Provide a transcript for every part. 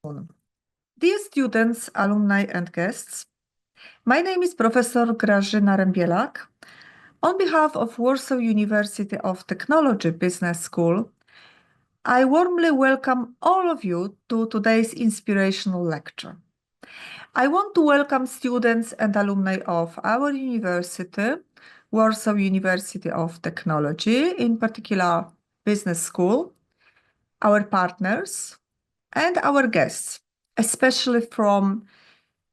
Dear students, alumni and guests, my name is Professor Grażyna Rębielak. On behalf of Warsaw University of Technology Business School, I warmly welcome all of you to today's inspirational lecture. I want to welcome students and alumni of our university, Warsaw University of Technology, in particular Business School, our partners, and our guests, especially from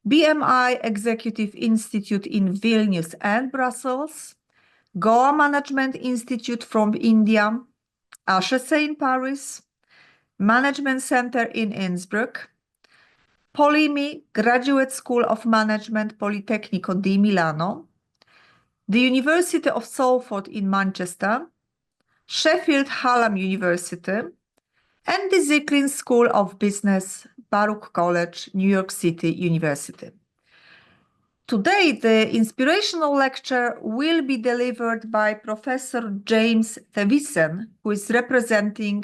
BMI Executive Institute in Vilnius and Brussels, Goa Management Institute from India, HEC in Paris, Management Center in Innsbruck, Polimi Graduate School of Management Politecnico di Milano, the University of Salford in Manchester, Sheffield Hallam University, and the Zicklin School of Business, Baruch College, New York City University. Today, the inspirational lecture will be delivered by Professor James Thewissen, who is representing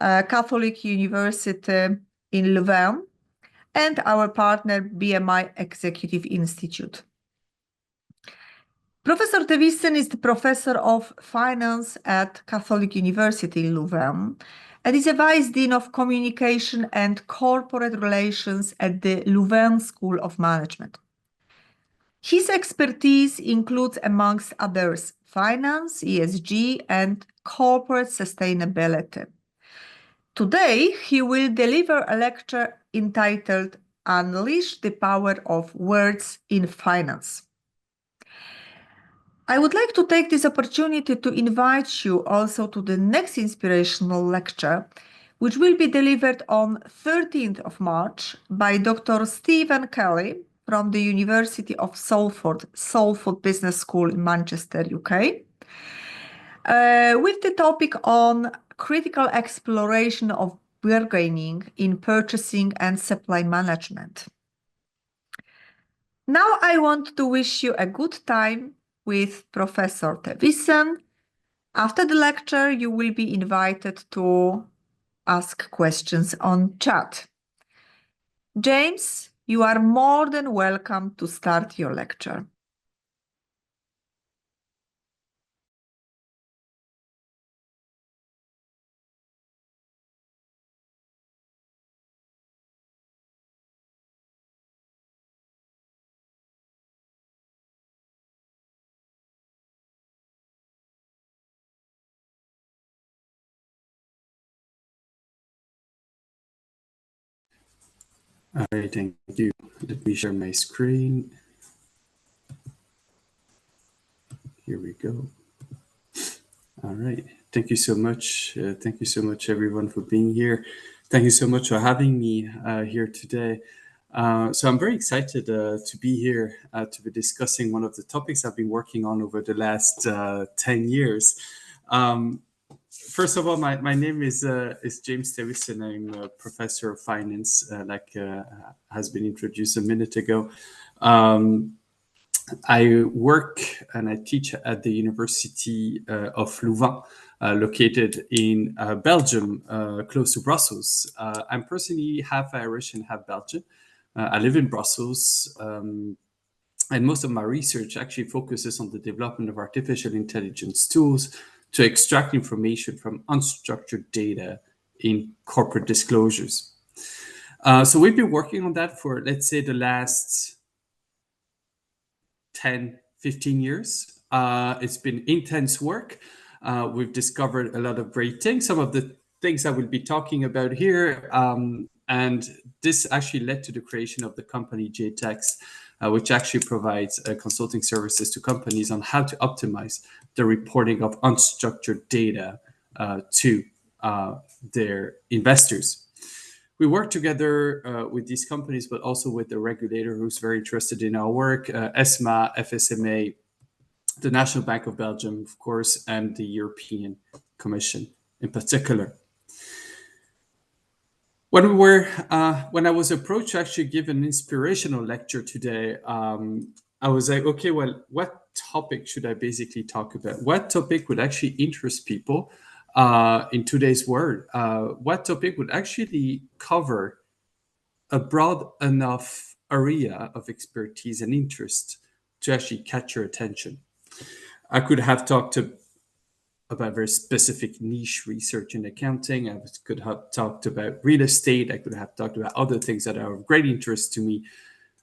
Catholic University in Louvain, and our partner BMI Executive Institute. Professor Thewissen is the professor of finance at Catholic University in Louvain and is a Vice Dean of Communication and Corporate Relations at the Louvain School of Management. His expertise includes, amongst others, finance, ESG, and corporate sustainability. Today, he will deliver a lecture entitled Unleash the Power of Words in Finance. I would like to take this opportunity to invite you also to the next inspirational lecture, which will be delivered on 13th of March by Dr. Stephen Kelly from the University of Salford Business School in Manchester, UK, with the topic on critical exploration of bargaining in purchasing and supply management. Now I want to wish you a good time with Professor Thewissen. After the lecture, you will be invited to ask questions on chat. James, you are more than welcome to start your lecture. All right, thank you. Let me share my screen. Here we go. All right, thank you so much. Thank you so much, everyone, for being here. Thank you so much for having me here today. So I'm very excited to be here to be discussing one of the topics I've been working on over the last 10 years. First of all, my name is James Thewissen. I'm a professor of finance, like has been introduced a minute ago. I work and I teach at the University of Louvain, located in Belgium, close to Brussels. I'm personally half Irish and half Belgian. I live in Brussels, and most of my research actually focuses on the development of artificial intelligence tools to extract information from unstructured data in corporate disclosures. So we've been working on that for, let's say, the last 10, 15 years. It's been intense work. We've discovered a lot of great things, some of the things I will be talking about here. And this actually led to the creation of the company JTEX, which actually provides consulting services to companies on how to optimize the reporting of unstructured data to their investors. We work together with these companies, but also with the regulator who's very interested in our work, ESMA, FSMA, the National Bank of Belgium, of course, and the European Commission in particular. When I was approached to actually give an inspirational lecture today, I was like, okay, well, what topic should I basically talk about? What topic would actually interest people in today's world? What topic would actually cover a broad enough area of expertise and interest to actually catch your attention. I could have talked about very specific niche research in accounting. I could have talked about real estate. I could have talked about other things that are of great interest to me.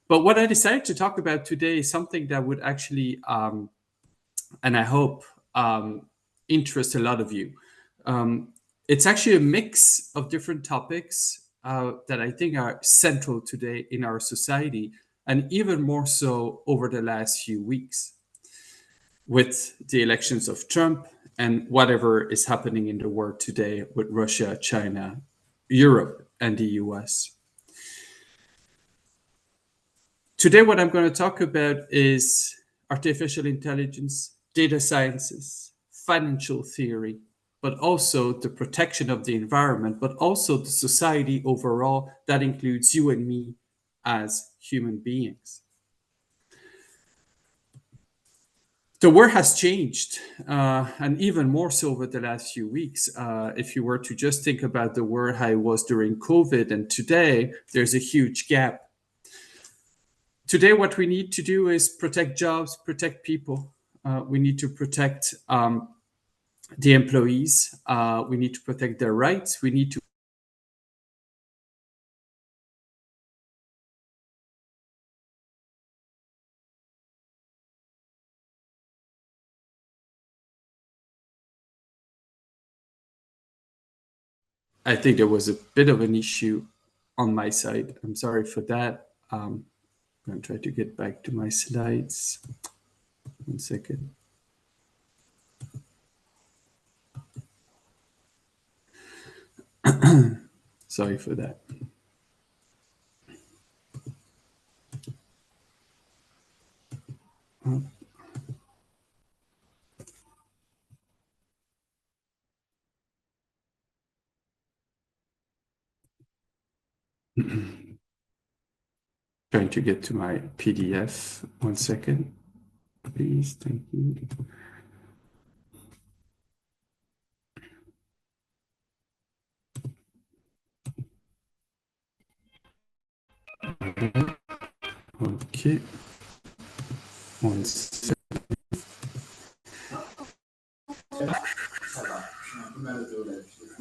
But what I decided to talk about today is something that would actually, and I hope, interest a lot of you. It's actually a mix of different topics that I think are central today in our society, and even more so over the last few weeks with the elections of Trump and whatever is happening in the world today with Russia, China, Europe, and the US. Today, what I'm going to talk about is artificial intelligence, data sciences, financial theory, but also the protection of the environment, but also the society overall. That includes you and me as human beings. The world has changed, and even more so over the last few weeks. If you were to just think about the world how it was during COVID and today, there's a huge gap. Today, what we need to do is protect jobs, protect people. We need to protect the employees. We need to protect their rights. We need to I think there was a bit of an issue on my side. I'm sorry for that. I'm going to try to get back to my slides. 1 second. Sorry for that. Trying to get to my PDF. 1 second, please. Thank you. Okay. 1 second.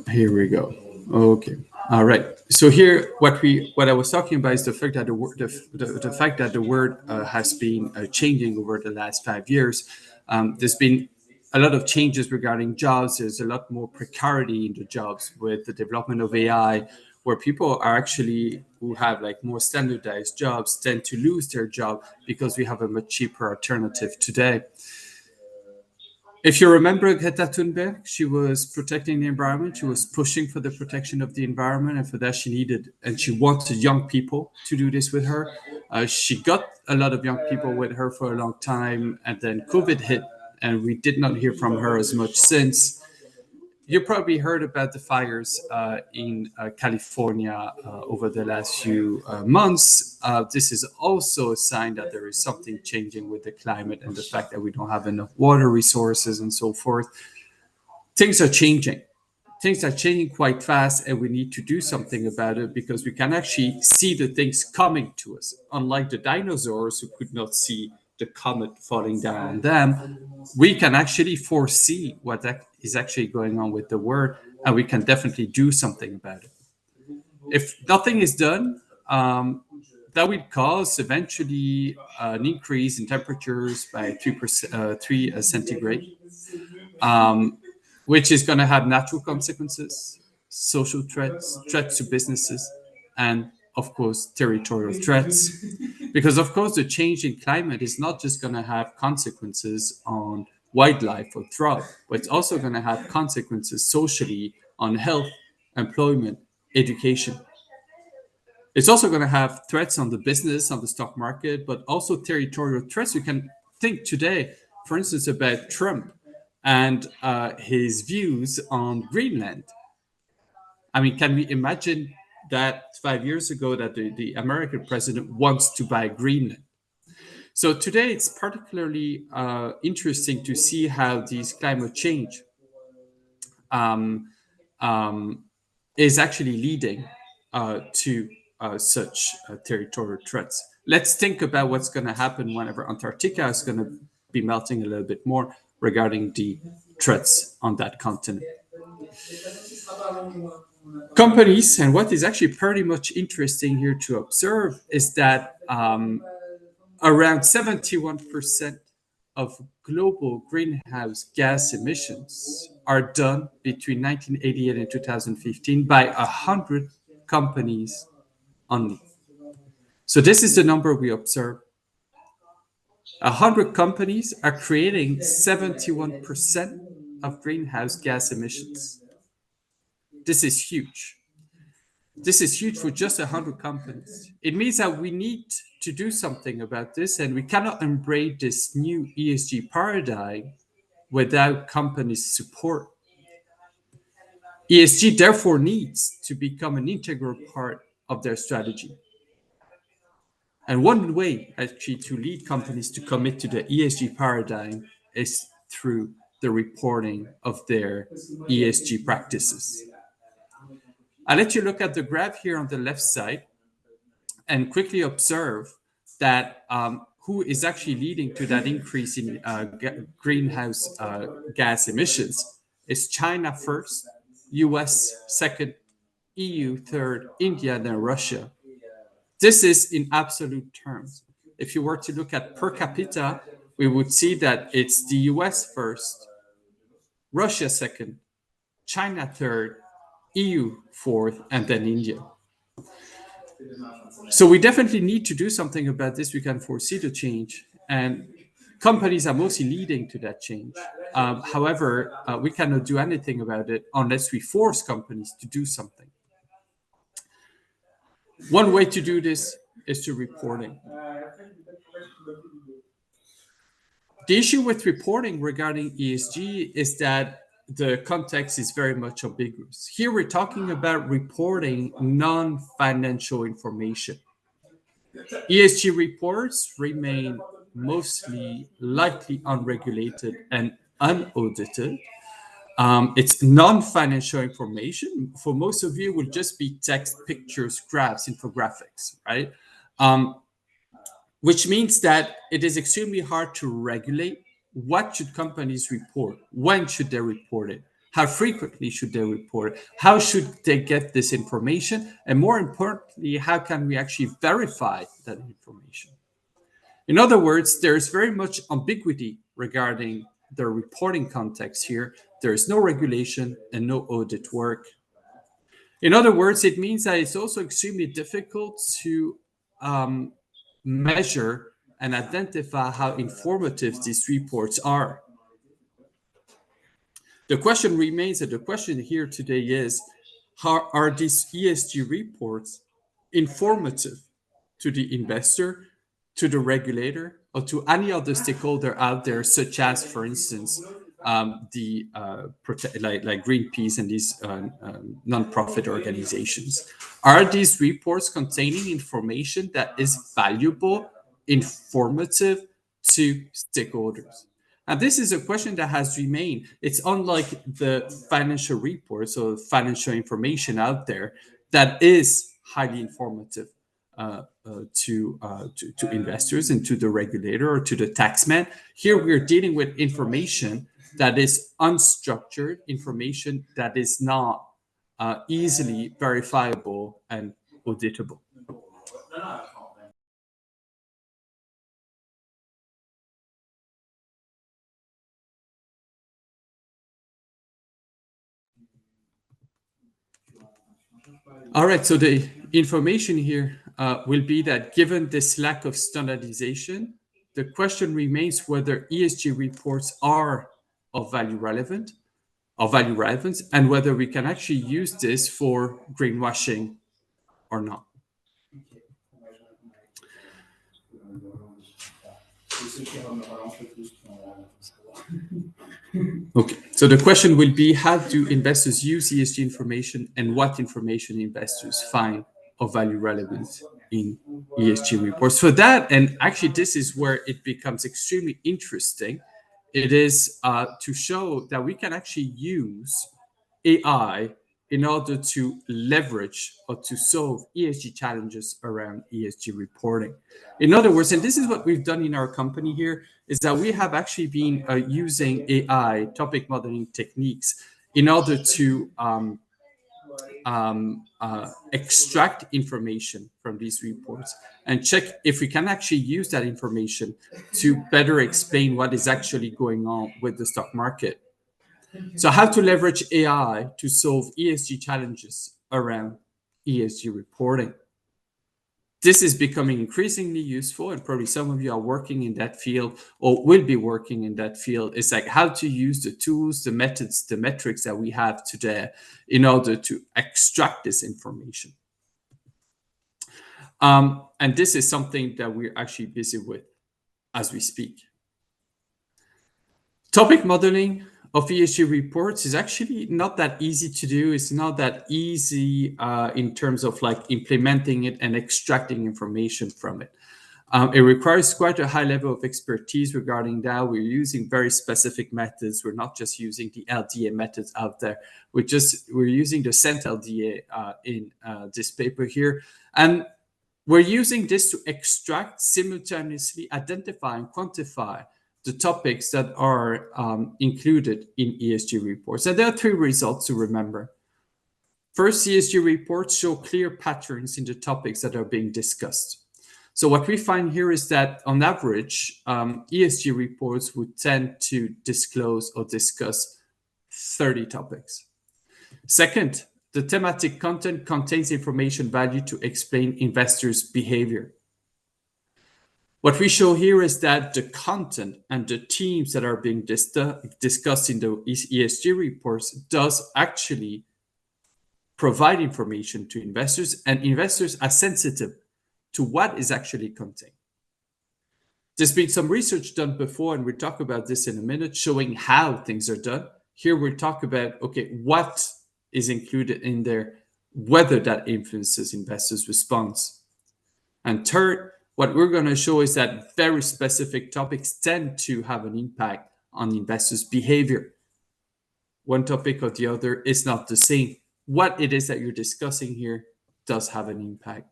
Here we go. Okay. All right. So here, what I was talking about is the fact that the fact that the word has been changing over the last 5 years. There's been a lot of changes regarding jobs. There's a lot more precarity in the jobs with the development of AI, where people are actually who have like more standardized jobs tend to lose their job because we have a much cheaper alternative today. If you remember Greta Thunberg, she was protecting the environment. She was pushing for the protection of the environment, and for that she needed and she wanted young people to do this with her. She got a lot of young people with her for a long time, and then COVID hit, and we did not hear from her as much since. You probably heard about the fires in California over the last few months. This is also a sign that there is something changing with the climate and the fact that we don't have enough water resources and so forth. Things are changing. Things are changing quite fast, and we need to do something about it because we can actually see the things coming to us. Unlike the dinosaurs who could not see the comet falling down on them, we can actually foresee what is actually going on with the world, and we can definitely do something about it. If nothing is done, that would cause eventually an increase in temperatures by 3 centigrade, which is going to have natural consequences, social threats, threats to businesses, and of course, territorial threats. Because of course, the change in climate is not just going to have consequences on wildlife or drought, but it's also going to have consequences socially on health, employment, education. It's also going to have threats on the business, on the stock market, but also territorial threats. You can think today, for instance, about Trump and his views on Greenland. I mean, can we imagine that 5 years ago that the American president wants to buy Greenland? So today it's particularly interesting to see how these climate change is actually leading to such territorial threats. Let's think about what's going to happen whenever Antarctica is going to be melting a little bit more regarding the threats on that continent. Companies, and what is actually pretty much interesting here to observe is that around 71% of global greenhouse gas emissions are done between 1988 and 2015 by 100 companies only. So this is the number we observe. 100 companies are creating 71% of greenhouse gas emissions. This is huge. This is huge for just 100 companies. It means that we need to do something about this, and we cannot embrace this new ESG paradigm without companies' support. ESG therefore needs to become an integral part of their strategy. And one way actually to lead companies to commit to the ESG paradigm is through the reporting of their ESG practices. I'll let you look at the graph here on the left side and quickly observe that who is actually leading to that increase in greenhouse gas emissions is China first, US second, EU third, India, then Russia. This is in absolute terms. If you were to look at per capita, we would see that it's the US first, Russia second, China third, EU fourth, and then India. So we definitely need to do something about this. We can foresee the change, and companies are mostly leading to that change. However, we cannot do anything about it unless we force companies to do something. One way to do this is through reporting. The issue with reporting regarding ESG is that the context is very much ambiguous. Here we're talking about reporting non-financial information. ESG reports remain mostly likely unregulated and unaudited. It's non-financial information. For most of you, it will just be text, pictures, graphs, infographics, right? Which means that it is extremely hard to regulate. What should companies report? When should they report it? How frequently should they report it? How should they get this information? And more importantly, how can we actually verify that information? In other words, there's very much ambiguity regarding the reporting context here. There is no regulation and no audit work. In other words, it means that it's also extremely difficult to measure and identify how informative these reports are. The question remains, and the question here today is, how are these ESG reports informative to the investor, to the regulator, or to any other stakeholder out there, such as, for instance, like Greenpeace and these non-profit organizations? Are these reports containing information that is valuable, informative to stakeholders? And this is a question that has remained. It's unlike the financial reports or financial information out there that is highly informative to investors and to the regulator or to the taxman. Here we're dealing with information that is unstructured, information that is not easily verifiable and auditable. All right, so the information here will be that given this lack of standardization, the question remains whether ESG reports are of value relevance, and whether we can actually use this for greenwashing or not. Okay, so the question will be, how do investors use ESG information, and what information investors find of value relevance in ESG reports? For that, and actually this is where it becomes extremely interesting, it is to show that we can actually use AI in order to leverage or to solve ESG challenges around ESG reporting. In other words, and this is what we've done in our company here, is that we have actually been using AI, topic modeling techniques, in order to extract information from these reports and check if we can actually use that information to better explain what is actually going on with the stock market. So how to leverage AI to solve ESG challenges around ESG reporting. This is becoming increasingly useful, and probably some of you are working in that field or will be working in that field. It's like how to use the tools, the methods, the metrics that we have today in order to extract this information. And this is something that we're actually busy with as we speak. Topic modeling of ESG reports is actually not that easy to do. It's not that easy in terms of like implementing it and extracting information from it. It requires quite a high level of expertise regarding that. We're using very specific methods. We're not just using the LDA methods out there. We're using the sentLDA in this paper here. And we're using this to extract, simultaneously identify and quantify the topics that are included in ESG reports. And there are three results to remember. First, ESG reports show clear patterns in the topics that are being discussed. So what we find here is that on average, ESG reports would tend to disclose or discuss 30 topics. Second, the thematic content contains information value to explain investors' behavior. What we show here is that the content and the themes that are being discussed in the ESG reports does actually provide information to investors, and investors are sensitive to what is actually contained. There's been some research done before, and we'll talk about this in a minute, showing how things are done. Here we'll talk about, okay, what is included in there, whether that influences investors' response. And third, what we're going to show is that very specific topics tend to have an impact on investors' behavior. One topic or the other is not the same. What it is that you're discussing here does have an impact.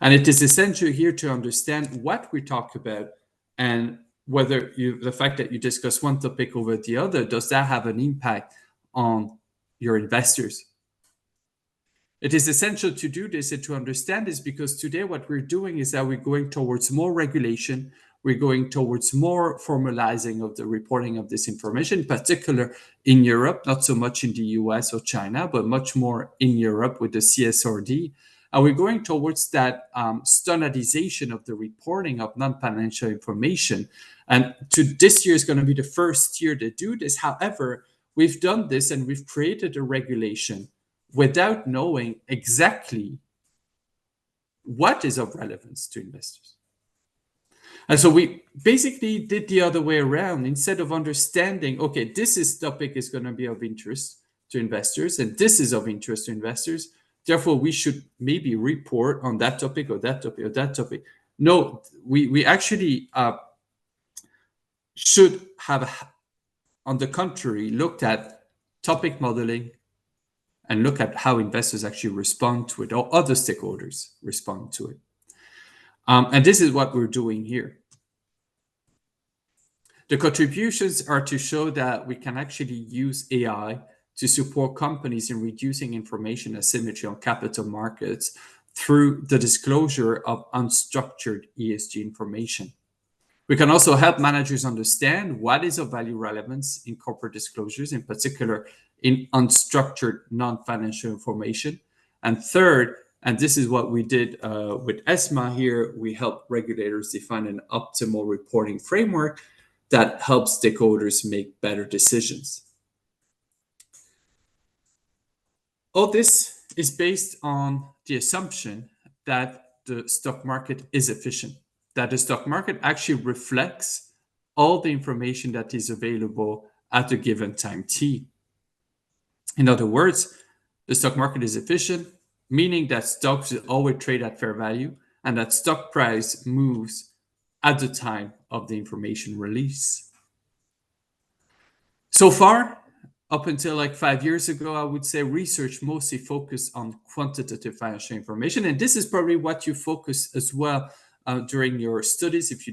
And it is essential here to understand what we talk about and whether the fact that you discuss one topic over the other, does that have an impact on your investors? It is essential to do this and to understand this, because today what we're doing is that we're going towards more regulation. We're going towards more formalizing of the reporting of this information, in particular in Europe, not so much in the US or China, but much more in Europe with the CSRD. And we're going towards that standardization of the reporting of non-financial information. And this year is going to be the first year to do this. However, we've done this and we've created a regulation without knowing exactly what is of relevance to investors. And so we basically did the other way around. Instead of understanding, okay, this topic is going to be of interest to investors, and this is of interest to investors, therefore we should maybe report on that topic or that topic or that topic. No, we actually should have, on the contrary, looked at topic modeling and look at how investors actually respond to it, or other stakeholders respond to it. And this is what we're doing here. The contributions are to show that we can actually use AI to support companies in reducing information asymmetry on capital markets through the disclosure of unstructured ESG information. We can also help managers understand what is of value relevance in corporate disclosures, in particular in unstructured non-financial information. And third, and this is what we did with ESMA here, we help regulators define an optimal reporting framework that helps stakeholders make better decisions. All this is based on the assumption that the stock market is efficient, that the stock market actually reflects all the information that is available at a given time t. In other words, the stock market is efficient, meaning that stocks will always trade at fair value and that stock price moves at the time of the information release. So far, up until like 5 years ago, I would say research mostly focused on quantitative financial information. And this is probably what you focus as well during your studies. If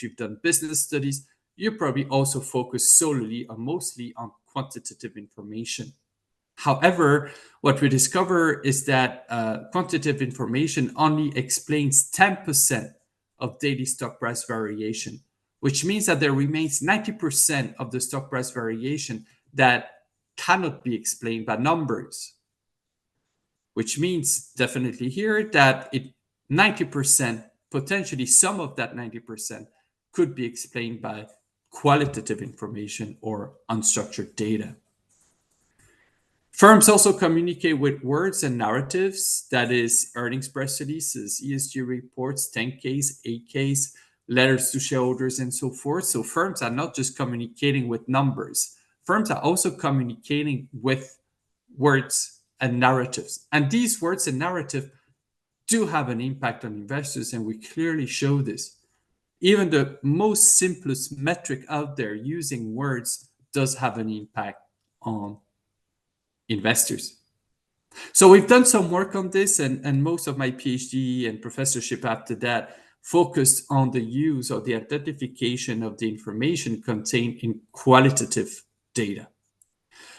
you've done business studies, you probably also focus solely or mostly on quantitative information. However, what we discover is that quantitative information only explains 10% of daily stock price variation, which means that there remains 90% of the stock price variation that cannot be explained by numbers, which means definitely here that 90%, potentially some of that 90% could be explained by qualitative information or unstructured data. Firms also communicate with words and narratives, that is earnings press releases, ESG reports, 10Ks, 8Ks, letters to shareholders, and so forth. So firms are not just communicating with numbers. Firms are also communicating with words and narratives. And these words and narrative do have an impact on investors, and we clearly show this. Even the most simplest metric out there using words does have an impact on investors. So we've done some work on this, and most of my PhD and professorship after that focused on the use or the identification of the information contained in qualitative data.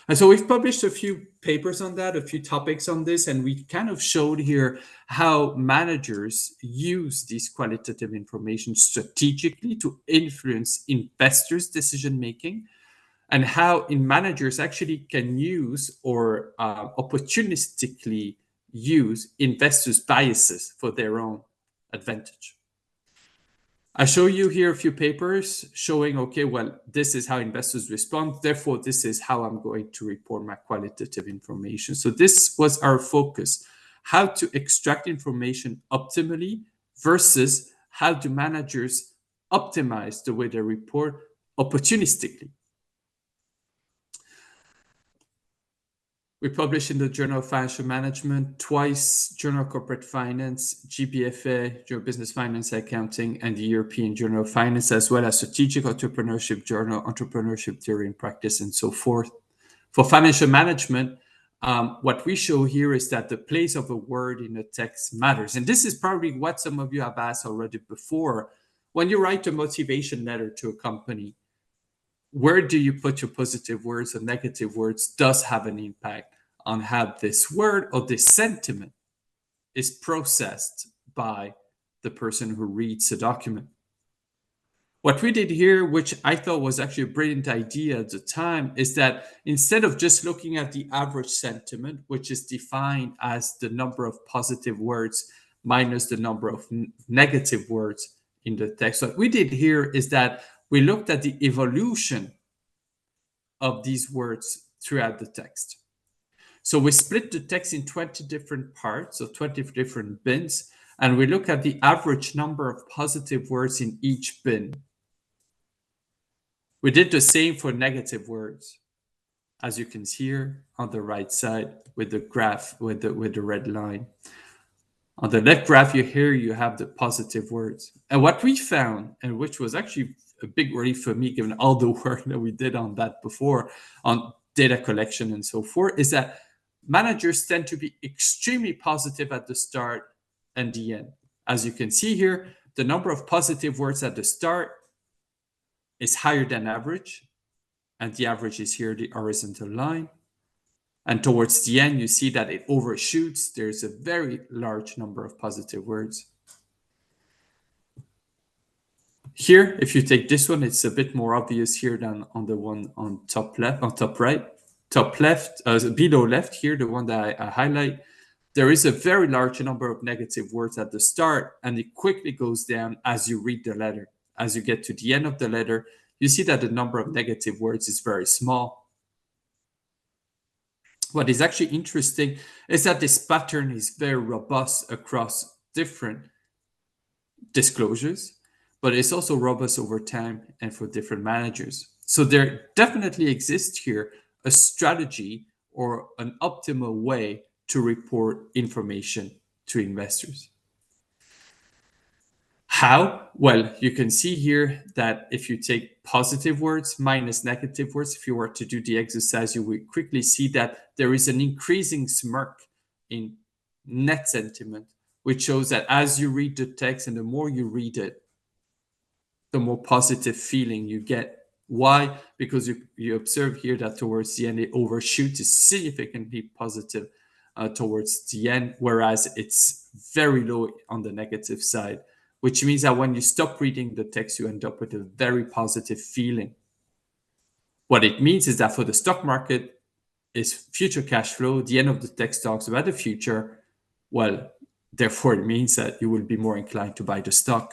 And so we've published a few papers on that, a few topics on this, and we kind of showed here how managers use this qualitative information strategically to influence investors' decision-making, and how managers actually can use or opportunistically use investors' biases for their own advantage. I show you here a few papers showing, okay, well, this is how investors respond. Therefore, this is how I'm going to report my qualitative information. So this was our focus, how to extract information optimally versus how do managers optimize the way they report opportunistically. We published in the Journal of Financial Management twice, Journal of Corporate Finance, GBFA, Journal of Business Finance Accounting, and the European Journal of Finance, as well as Strategic Entrepreneurship Journal, Entrepreneurship Theory and Practice, and so forth. For financial management, what we show here is that the place of a word in a text matters. And this is probably what some of you have asked already before. When you write a motivation letter to a company, where do you put your positive words or negative words does have an impact on how this word or this sentiment is processed by the person who reads the document. What we did here, which I thought was actually a brilliant idea at the time, is that instead of just looking at the average sentiment, which is defined as the number of positive words minus the number of negative words in the text, what we did here is that we looked at the evolution of these words throughout the text. So we split the text in 20 different parts, or 20 different bins, and we look at the average number of positive words in each bin. We did the same for negative words, as you can see here on the right side with the graph with the red line. On the left graph here, you have the positive words. And what we found, and which was actually a big relief for me, given all the work that we did on that before, on data collection and so forth, is that managers tend to be extremely positive at the start and the end. As you can see here, the number of positive words at the start is higher than average, and the average is here, the horizontal line. And towards the end, you see that it overshoots. There's a very large number of positive words. Here, if you take this one, it's a bit more obvious here than on the one on top left, on top right, top left, below left here, the one that I highlight. There is a very large number of negative words at the start, and it quickly goes down as you read the letter. As you get to the end of the letter, you see that the number of negative words is very small. What is actually interesting is that this pattern is very robust across different disclosures, but it's also robust over time and for different managers. So there definitely exists here a strategy or an optimal way to report information to investors. How? Well, you can see here that if you take positive words minus negative words, if you were to do the exercise, you will quickly see that there is an increasing smirk in net sentiment, which shows that as you read the text and the more you read it, the more positive feeling you get. Why? Because you observe here that towards the end, it overshoots significantly positive towards the end, whereas it's very low on the negative side, which means that when you stop reading the text, you end up with a very positive feeling. What it means is that for the stock market, is future cash flow. The end of the text talks about the future. Well, therefore, it means that you will be more inclined to buy the stock.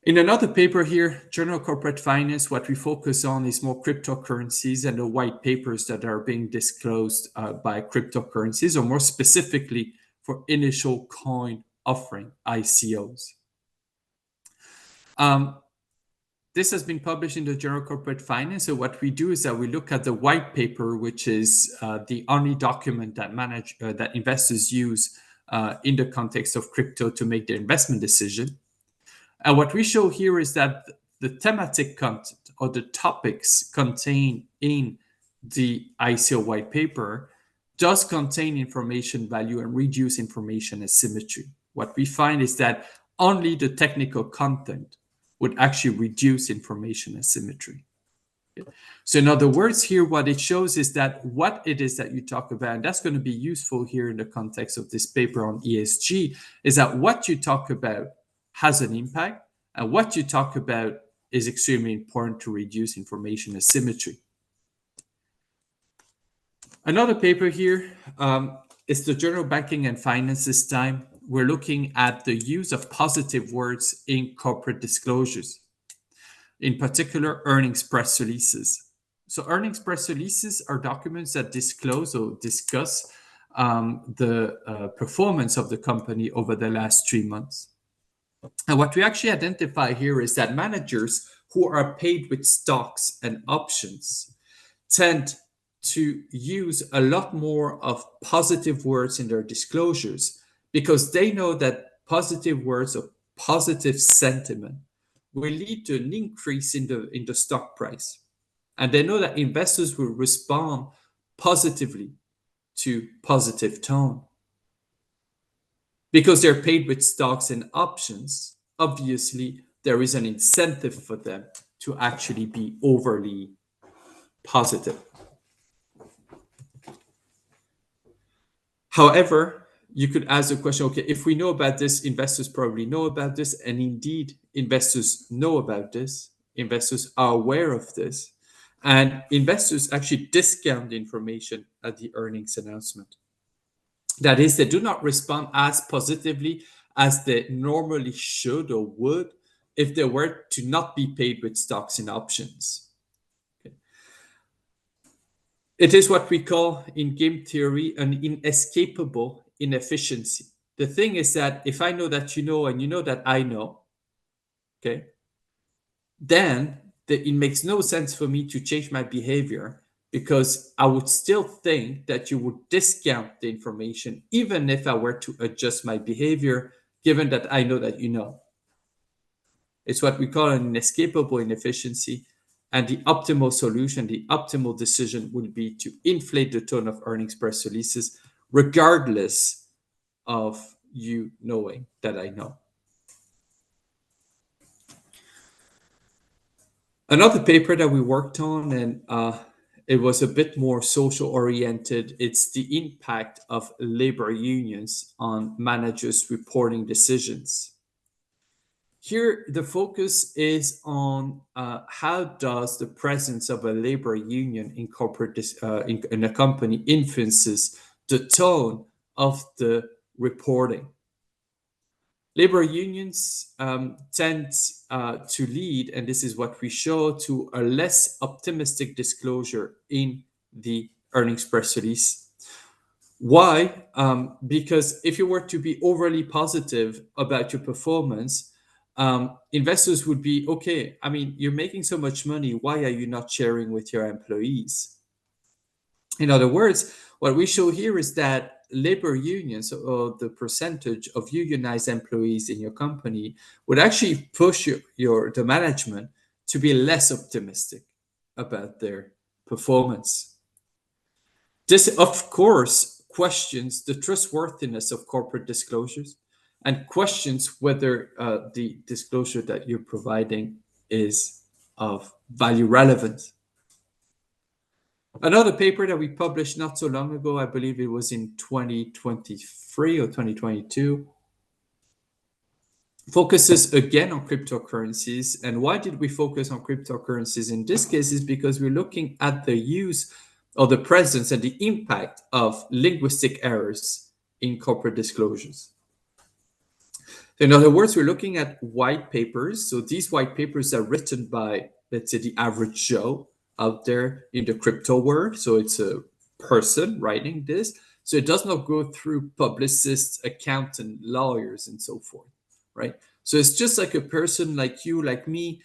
In another paper here, Journal Corporate Finance, what we focus on is more cryptocurrencies and the white papers that are being disclosed by cryptocurrencies, or more specifically for initial coin offering, ICOs. This has been published in the Journal Corporate Finance. So what we do is that we look at the white paper, which is the only document that investors use in the context of crypto to make their investment decision. And what we show here is that the thematic content or the topics contained in the ICO white paper does contain information value and reduce information asymmetry. What we find is that only the technical content would actually reduce information asymmetry. So in other words here, what it shows is that what it is that you talk about, and that's going to be useful here in the context of this paper on ESG, is that what you talk about has an impact, and what you talk about is extremely important to reduce information asymmetry. Another paper here is the Journal Banking and Finance this time. We're looking at the use of positive words in corporate disclosures, in particular earnings press releases. So earnings press releases are documents that disclose or discuss the performance of the company over the last 3 months. And what we actually identify here is that managers who are paid with stocks and options tend to use a lot more of positive words in their disclosures, because they know that positive words or positive sentiment will lead to an increase in the stock price. And they know that investors will respond positively to positive tone. Because they're paid with stocks and options, obviously there is an incentive for them to actually be overly positive. However, you could ask the question, okay, if we know about this, investors probably know about this, and indeed investors know about this, investors are aware of this, and investors actually discount the information at the earnings announcement. That is, they do not respond as positively as they normally should or would if they were to not be paid with stocks and options. Okay. It is what we call in game theory an inescapable inefficiency. The thing is that if I know that you know and you know that I know, okay, then it makes no sense for me to change my behavior, because I would still think that you would discount the information even if I were to adjust my behavior, given that I know that you know. It's what we call an inescapable inefficiency, and the optimal solution, the optimal decision would be to inflate the tone of earnings press releases regardless of you knowing that I know. Another paper that we worked on, and it was a bit more social oriented, it's the impact of labor unions on managers' reporting decisions. Here, the focus is on how does the presence of a labor union in corporate in a company influences the tone of the reporting. Labor unions tend to lead, and this is what we show, to a less optimistic disclosure in the earnings press release. Why? Because if you were to be overly positive about your performance, investors would be, okay, I mean, you're making so much money, why are you not sharing with your employees? In other words, what we show here is that labor unions, or the percentage of unionized employees in your company, would actually push the management to be less optimistic about their performance. This, of course, questions the trustworthiness of corporate disclosures and questions whether the disclosure that you're providing is of value relevance. Another paper that we published not so long ago, I believe it was in 2023 or 2022, focuses again on cryptocurrencies. And why did we focus on cryptocurrencies in this case? Is because we're looking at the use or the presence and the impact of linguistic errors in corporate disclosures. In other words, we're looking at white papers. So these white papers are written by, let's say, the average Joe out there in the crypto world. So it's a person writing this. So it does not go through publicists, accountants, lawyers, and so forth, right? So it's just like a person like you, like me,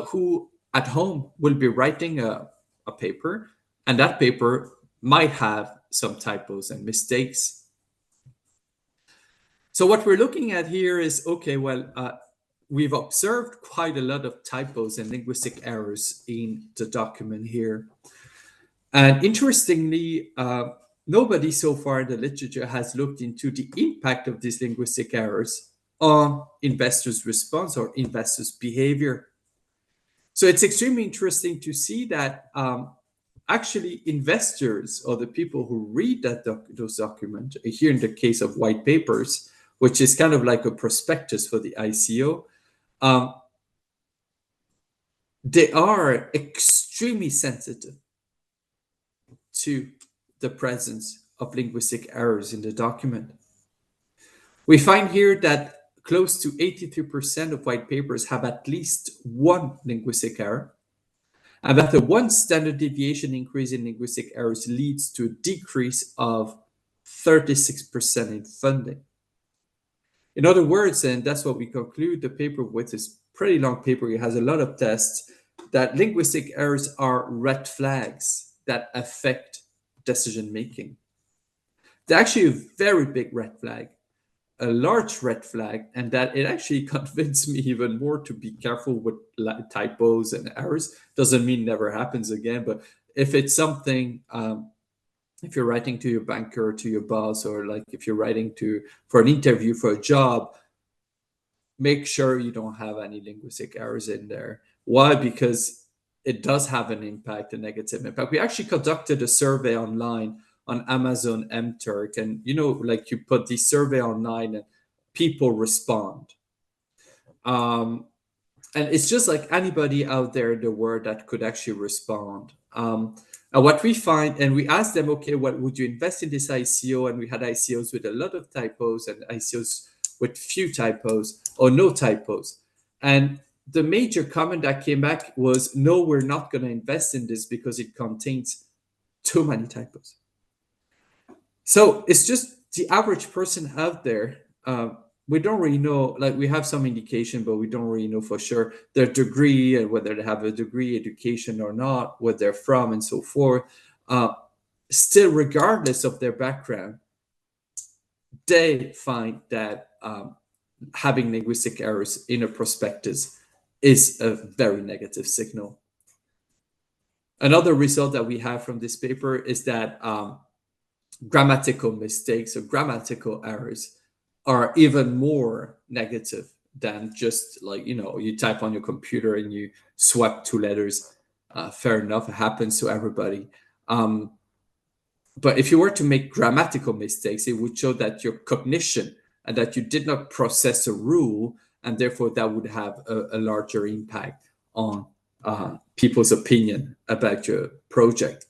who at home will be writing a paper, and that paper might have some typos and mistakes. So what we're looking at here is, okay, well, we've observed quite a lot of typos and linguistic errors in the document here. And interestingly, nobody so far in the literature has looked into the impact of these linguistic errors on investors' response or investors' behavior. So it's extremely interesting to see that actually investors, or the people who read those documents, here in the case of white papers, which is kind of like a prospectus for the ICO, they are extremely sensitive to the presence of linguistic errors in the document. We find here that close to 83% of white papers have at least one linguistic error, and that the one standard deviation increase in linguistic errors leads to a decrease of 36% in funding. In other words, and that's what we conclude the paper with, this pretty long paper, it has a lot of tests, that linguistic errors are red flags that affect decision making. They're actually a very big red flag, a large red flag, and that it actually convinced me even more to be careful with typos and errors. Doesn't mean never happens again, but if it's something, if you're writing to your banker, to your boss, or like if you're writing for an interview for a job, make sure you don't have any linguistic errors in there. Why? Because it does have an impact, a negative impact. We actually conducted a survey online on Amazon MTurk, and like you put the survey online and people respond. And it's just like anybody out there in the world that could actually respond. And what we find, and we asked them, okay, what would you invest in this ICO? And we had ICOs with a lot of typos and ICOs with few typos or no typos. And the major comment that came back was, no, we're not going to invest in this because it contains too many typos. So it's just the average person out there. We don't really know, like we have some indication, but we don't really know for sure their degree and whether they have a degree education or not, where they're from and so forth. Still, regardless of their background, they find that having linguistic errors in a prospectus is a very negative signal. Another result that we have from this paper is that grammatical mistakes or grammatical errors are even more negative than just like, you type on your computer and you swipe two letters. Fair enough, it happens to everybody. But if you were to make grammatical mistakes, it would show that your cognition and that you did not process a rule, and therefore that would have a larger impact on people's opinion about your project.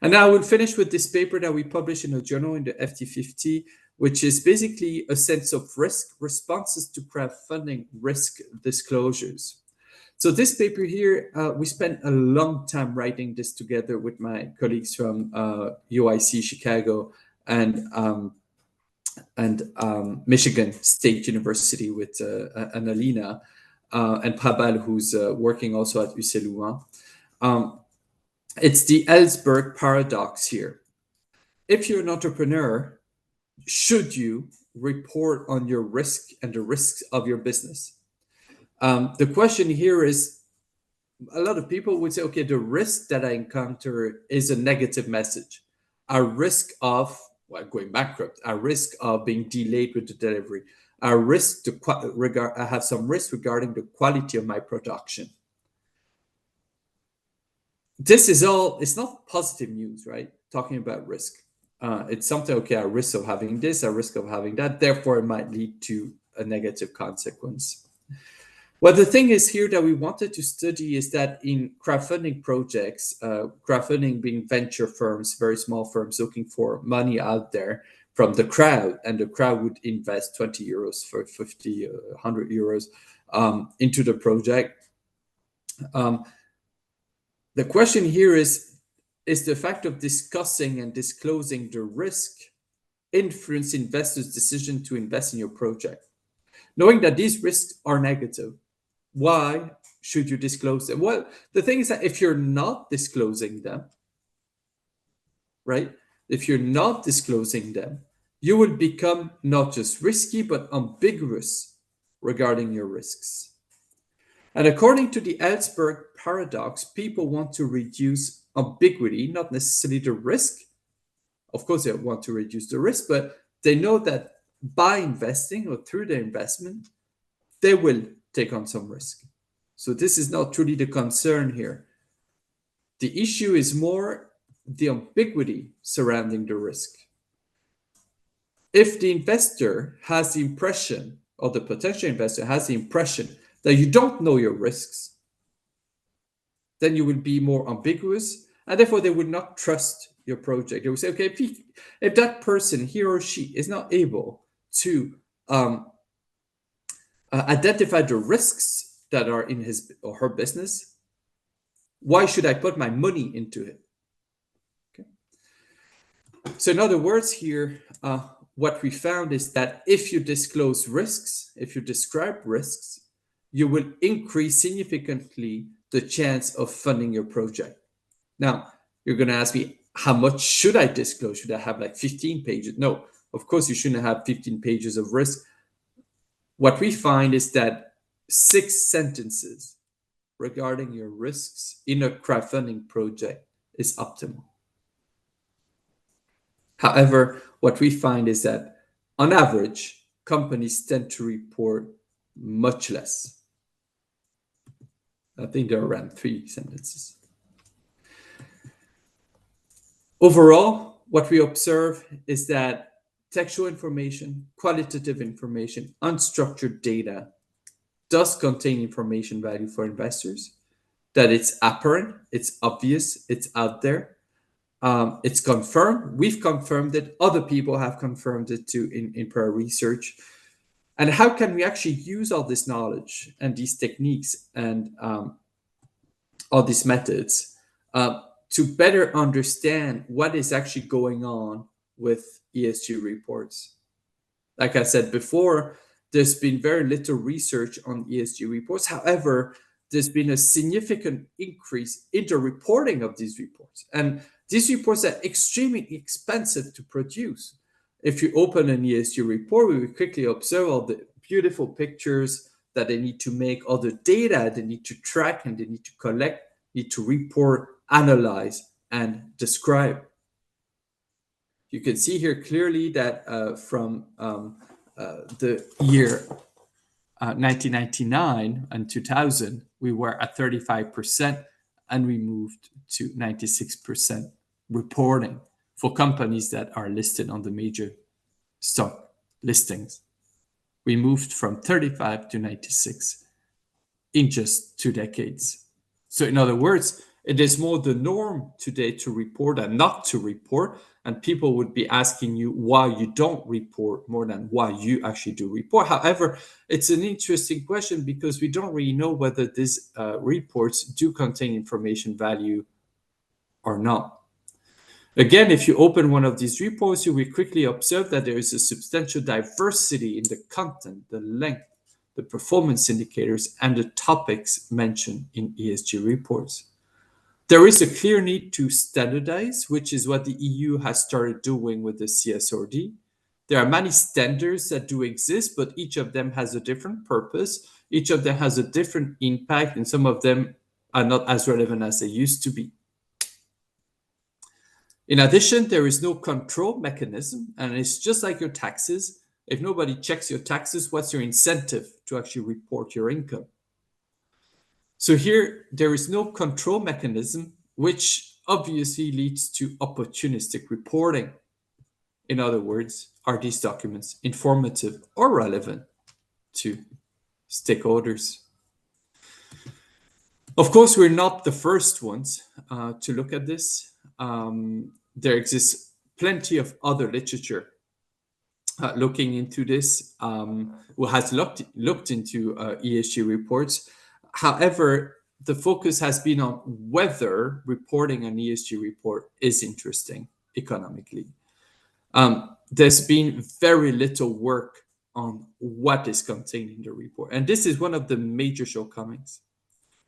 And now I will finish with this paper that we published in a journal in the FT50, which is basically a sense of risk, responses to crowdfunding risk disclosures. So this paper here, we spent a long time writing this together with my colleagues from UIC Chicago and Michigan State University with Annalena and Prabal, who's working also at UCLouvain. It's the Ellsberg paradox here. If you're an entrepreneur, should you report on your risk and the risks of your business? The question here is, a lot of people would say, okay, the risk that I encounter is a negative message. A risk of going bankrupt, a risk of being delayed with the delivery, a risk to I have some risk regarding the quality of my production. This is all, it's not positive news, right? Talking about risk. It's something, okay, a risk of having this, a risk of having that, therefore it might lead to a negative consequence. Well, the thing is here that we wanted to study is that in crowdfunding projects, crowdfunding being venture firms, very small firms looking for money out there from the crowd, and the crowd would invest 20 euros for 50, 100 euros into the project. The question here is the fact of discussing and disclosing the risk influence investors' decision to invest in your project? Knowing that these risks are negative, why should you disclose them? Well, the thing is that if you're not disclosing them, right? If you're not disclosing them, you will become not just risky, but ambiguous regarding your risks. And according to the Ellsberg paradox, people want to reduce ambiguity, not necessarily the risk. Of course, they want to reduce the risk, but they know that by investing or through their investment, they will take on some risk. So this is not truly the concern here. The issue is more the ambiguity surrounding the risk. If the investor has the impression, or the potential investor has the impression that you don't know your risks, then you will be more ambiguous, and therefore they would not trust your project. They will say, okay, if that person, he or she, is not able to identify the risks that are in his or her business, why should I put my money into it? Okay. So in other words here, what we found is that if you disclose risks, if you describe risks, you will increase significantly the chance of funding your project. Now, you're going to ask me, how much should I disclose? Should I have like 15 pages? No, of course you shouldn't have 15 pages of risk. What we find is that 6 sentences regarding your risks in a crowdfunding project is optimal. However, what we find is that on average, companies tend to report much less. I think there are around 3 sentences. Overall, what we observe is that textual information, qualitative information, unstructured data does contain information value for investors, that it's apparent, it's obvious, it's out there, it's confirmed. We've confirmed it. Other people have confirmed it too in prior research. And how can we actually use all this knowledge and these techniques and all these methods to better understand what is actually going on with ESG reports? Like I said before, there's been very little research on ESG reports. However, there's been a significant increase in the reporting of these reports. And these reports are extremely expensive to produce. If you open an ESG report, we will quickly observe all the beautiful pictures that they need to make, all the data they need to track and they need to collect, need to report, analyze, and describe. You can see here clearly that from the year 1999 and 2000, we were at 35%, and we moved to 96% reporting for companies that are listed on the major stock listings. We moved from 35 to 96 in just 2 decades. So in other words, it is more the norm today to report and not to report. And people would be asking you why you don't report more than why you actually do report. However, it's an interesting question because we don't really know whether these reports do contain information value or not. Again, if you open one of these reports, you will quickly observe that there is a substantial diversity in the content, the length, the performance indicators, and the topics mentioned in ESG reports. There is a clear need to standardize, which is what the EU has started doing with the CSRD. There are many standards that do exist, but each of them has a different purpose. Each of them has a different impact, and some of them are not as relevant as they used to be. In addition, there is no control mechanism, and it's just like your taxes. If nobody checks your taxes, what's your incentive to actually report your income? So here, there is no control mechanism, which obviously leads to opportunistic reporting. In other words, are these documents informative or relevant to stakeholders? Of course, we're not the first ones to look at this. There exists plenty of other literature looking into this, who has looked into ESG reports. However, the focus has been on whether reporting an ESG report is interesting economically. There's been very little work on what is contained in the report. And this is one of the major shortcomings.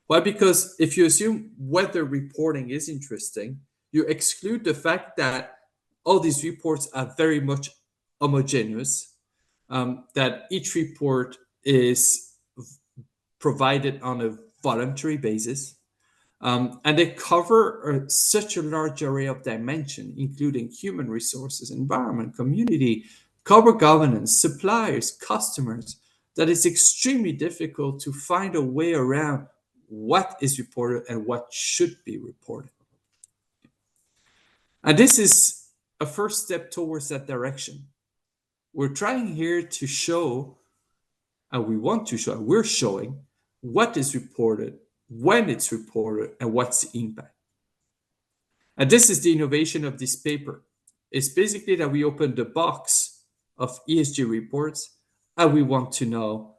Why? Because if you assume whether reporting is interesting, you exclude the fact that all these reports are very much homogeneous, that each report is provided on a voluntary basis, and they cover such a large array of dimensions, including human resources, environment, community, corporate governance, suppliers, customers, that it's extremely difficult to find a way around what is reported and what should be reported. And this is a first step towards that direction. We're trying here to show, and we're showing what is reported, when it's reported, and what's the impact. And this is the innovation of this paper. It's basically that we open the box of ESG reports and we want to know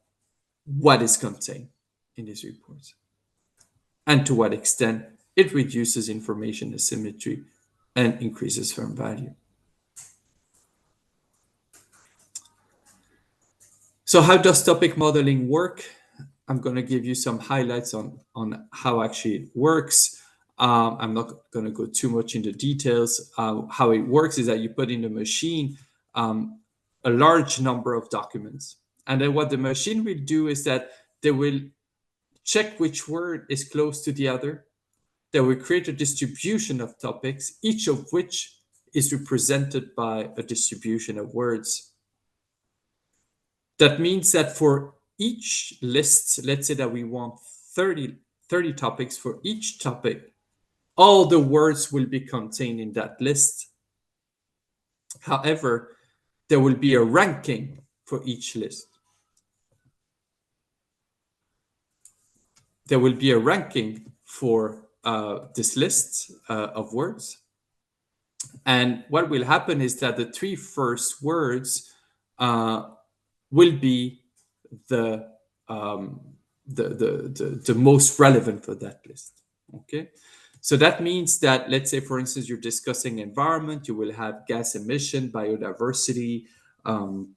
what is contained in these reports and to what extent it reduces information asymmetry and increases firm value. So how does topic modeling work? I'm going to give you some highlights on how actually it works. I'm not going to go too much into details. How it works is that you put in the machine a large number of documents. And then what the machine will do is that they will check which word is close to the other. They will create a distribution of topics, each of which is represented by a distribution of words. That means that for each list, let's say that we want 30 topics. For each topic, all the words will be contained in that list. However, there will be a ranking for each list. There will be a ranking for this list of words. And what will happen is that the 3 first words will be the most relevant for that list. Okay, so that means that, let's say, for instance, you're discussing environment, you will have gas emission, biodiversity, and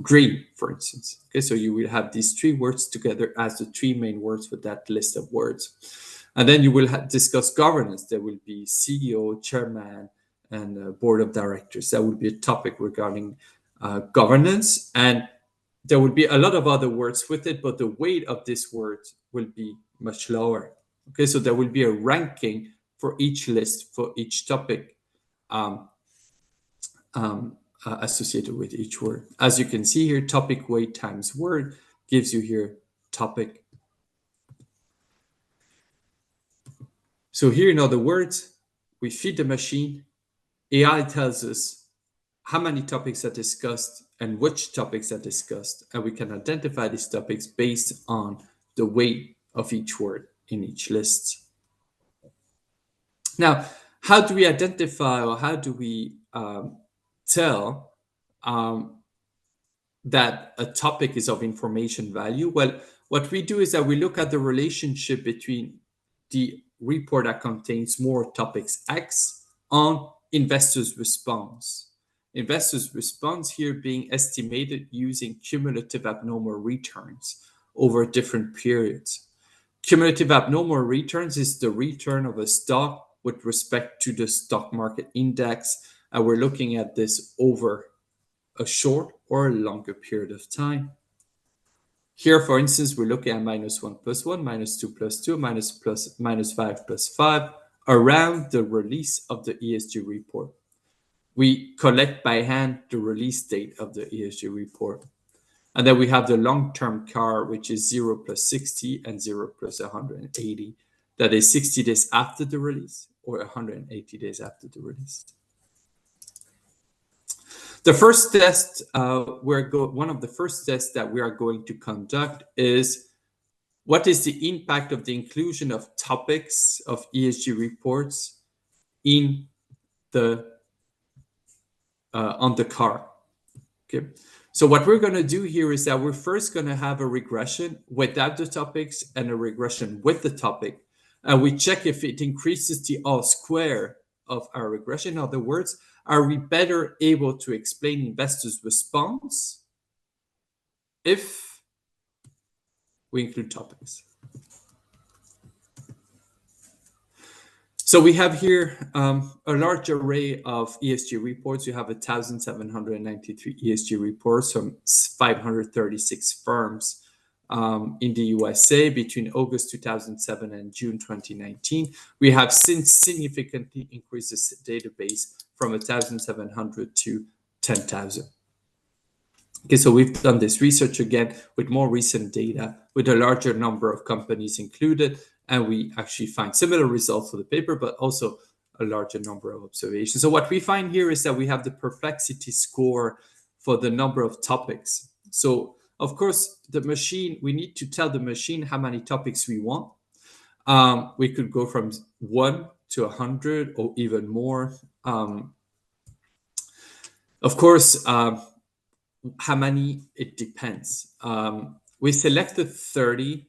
green, for instance. Okay, so you will have these 3 words together as the 3 main words for that list of words. And then you will discuss governance. There will be CEO, chairman, and board of directors. That would be a topic regarding governance. And there will be a lot of other words with it, but the weight of these words will be much lower. Okay, so there will be a ranking for each list, for each topic associated with each word. As you can see here, topic weight times word gives you here topic. So here, in other words, we feed the machine. AI tells us how many topics are discussed and which topics are discussed, and we can identify these topics based on the weight of each word in each list. Now, how do we identify, or how do we tell that a topic is of information value? Well, what we do is that we look at the relationship between the report that contains more topics X on investors' response. Investors' response here being estimated using cumulative abnormal returns over different periods. Cumulative abnormal returns is the return of a stock with respect to the stock market index. And we're looking at this over a short or a longer period of time. Here, for instance, we're looking at -1 + 1, -2 + 2, -5 + 5, around the release of the ESG report. We collect by hand the release date of the ESG report. And then we have the long-term CAR, which is 0 + 60 and 0 + 180. That is 60 days after the release or 180 days after the release. The first test, one of the first tests that we are going to conduct is what is the impact of the inclusion of topics of ESG reports in the on the CAR. Okay. So what we're going to do here is that we're first going to have a regression without the topics and a regression with the topic. And we check if it increases the R-square of our regression. In other words, are we better able to explain investors' response if we include topics? So we have here a large array of ESG reports. You have 1,793 ESG reports from 536 firms in the USA between August 2007 and June 2019. We have since significantly increased this database from 1,700 to 10,000. Okay, so we've done this research again with more recent data, with a larger number of companies included, and we actually find similar results for the paper, but also a larger number of observations. So what we find here is that we have the perplexity score for the number of topics. So of course, the machine, we need to tell the machine how many topics we want. We could go from 1 to 100 or even more. Of course, how many, it depends. We selected 30,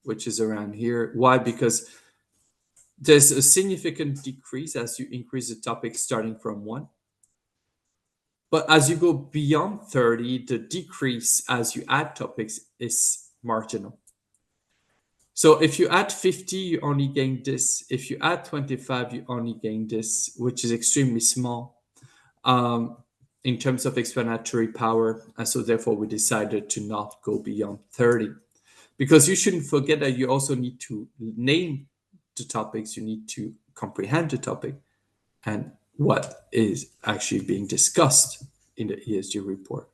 which is around here. Why? Because there's a significant decrease as you increase the topic starting from 1. But as you go beyond 30, the decrease as you add topics is marginal. So if you add 50, you only gain this. If you add 25, you only gain this, which is extremely small in terms of explanatory power. And so therefore, we decided to not go beyond 30. Because you shouldn't forget that you also need to name the topics. You need to comprehend the topic and what is actually being discussed in the ESG report.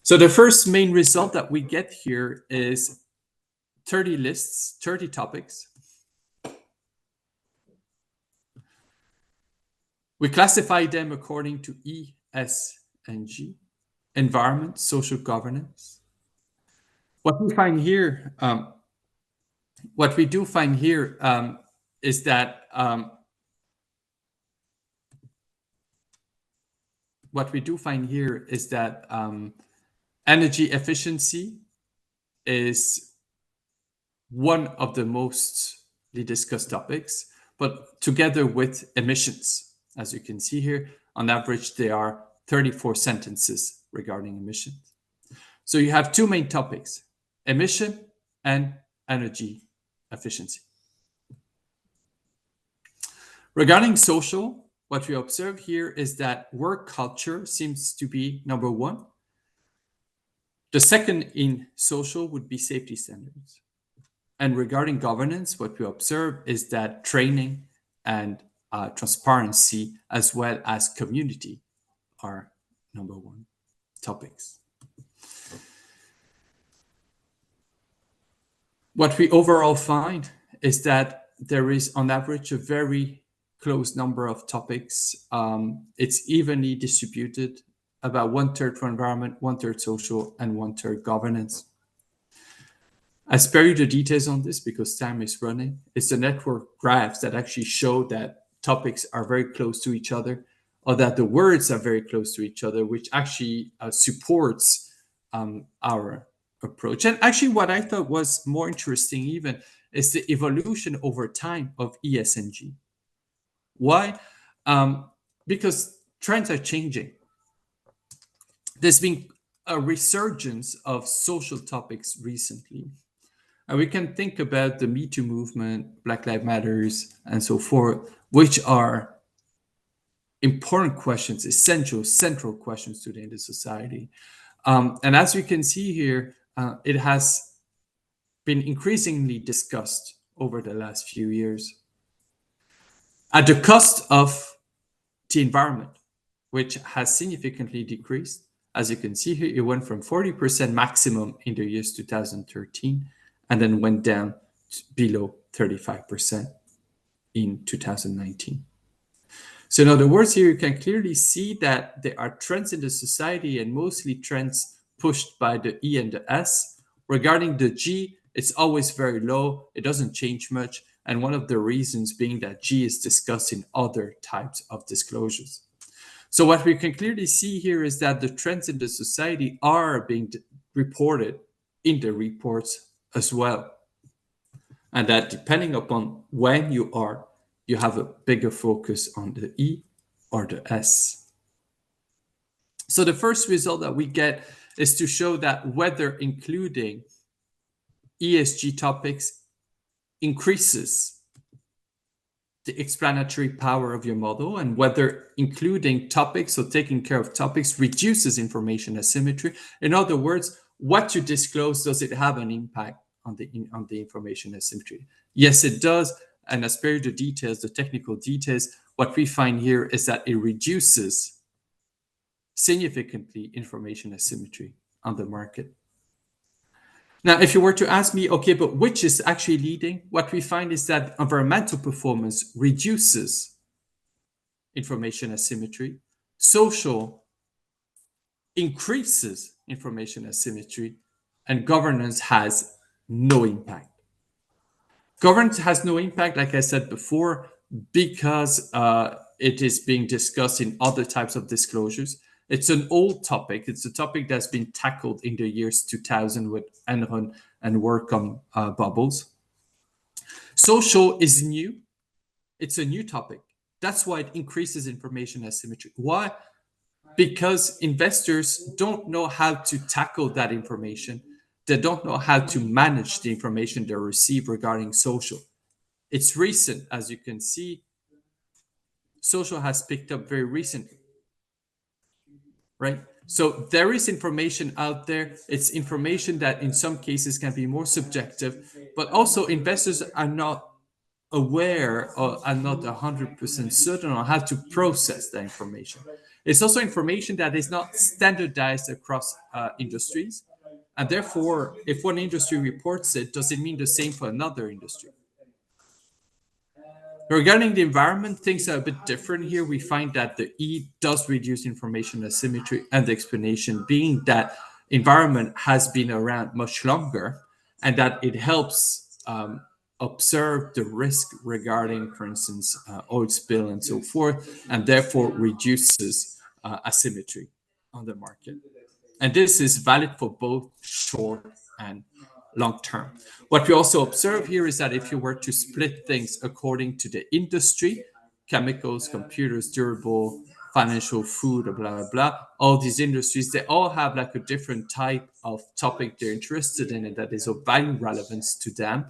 So the first main result that we get here is 30 lists, 30 topics. We classify them according to E, S, and G: environment, social governance. What we find here, is that energy efficiency is one of the mostly discussed topics, but together with emissions. As you can see here, on average, there are 34 sentences regarding emissions. So you have two main topics: emission and energy efficiency. Regarding social, what we observe here is that work culture seems to be number 1. The second in social would be safety standards. And regarding governance, what we observe is that training and transparency, as well as community, are number 1 topics. What we overall find is that there is, on average, a very close number of topics. It's evenly distributed, about 1/3 for environment, 1/3 social, and 1/3 governance. I spare you the details on this because time is running. It's the network graphs that actually show that topics are very close to each other, or that the words are very close to each other, which actually supports our approach. And actually, what I thought was more interesting even is the evolution over time of ESG. Why? Because trends are changing. There's been a resurgence of social topics recently. And we can think about the Me Too movement, Black Lives Matters, and so forth, which are important questions, essential, central questions today in the society. And as you can see here, it has been increasingly discussed over the last few years at the cost of the environment, which has significantly decreased. As you can see here, it went from 40% maximum in the years 2013 and then went down below 35% in 2019. So in other words, here you can clearly see that there are trends in the society and mostly trends pushed by the E and the S. Regarding the G, it's always very low. It doesn't change much. And one of the reasons being that G is discussed in other types of disclosures. So what we can clearly see here is that the trends in the society are being reported in the reports as well. And that depending upon when you are, you have a bigger focus on the E or the S. So the first result that we get is to show that whether including ESG topics increases the explanatory power of your model, and whether including topics, so taking care of topics, reduces information asymmetry. In other words, what you disclose, does it have an impact on the information asymmetry? Yes, it does. And as per the details, the technical details, what we find here is that it reduces significantly information asymmetry on the market. Now, if you were to ask me, okay, but which is actually leading? What we find is that environmental performance reduces information asymmetry. Social increases information asymmetry, and governance has no impact. Governance has no impact, like I said before, because it is being discussed in other types of disclosures. It's an old topic. It's a topic that's been tackled in the years 2000 with Enron and work on bubbles. Social is new. It's a new topic. That's why it increases information asymmetry. Why? Because investors don't know how to tackle that information. They don't know how to manage the information they receive regarding social. It's recent, as you can see. Social has picked up very recently, right? So there is information out there. It's information that in some cases can be more subjective, but also investors are not aware or are not 100% certain on how to process the information. It's also information that is not standardized across industries. And therefore, if one industry reports it, does it mean the same for another industry? Regarding the environment, things are a bit different here. We find that the E does reduce information asymmetry, and the explanation being that environment has been around much longer and that it helps observe the risk regarding, for instance, oil spill and so forth, and therefore reduces asymmetry on the market. And this is valid for both short and long term. What we also observe here is that if you were to split things according to the industry, chemicals, computers, durable, financial, food, blah, blah, blah, all these industries, they all have like a different type of topic they're interested in and that is of value relevance to them.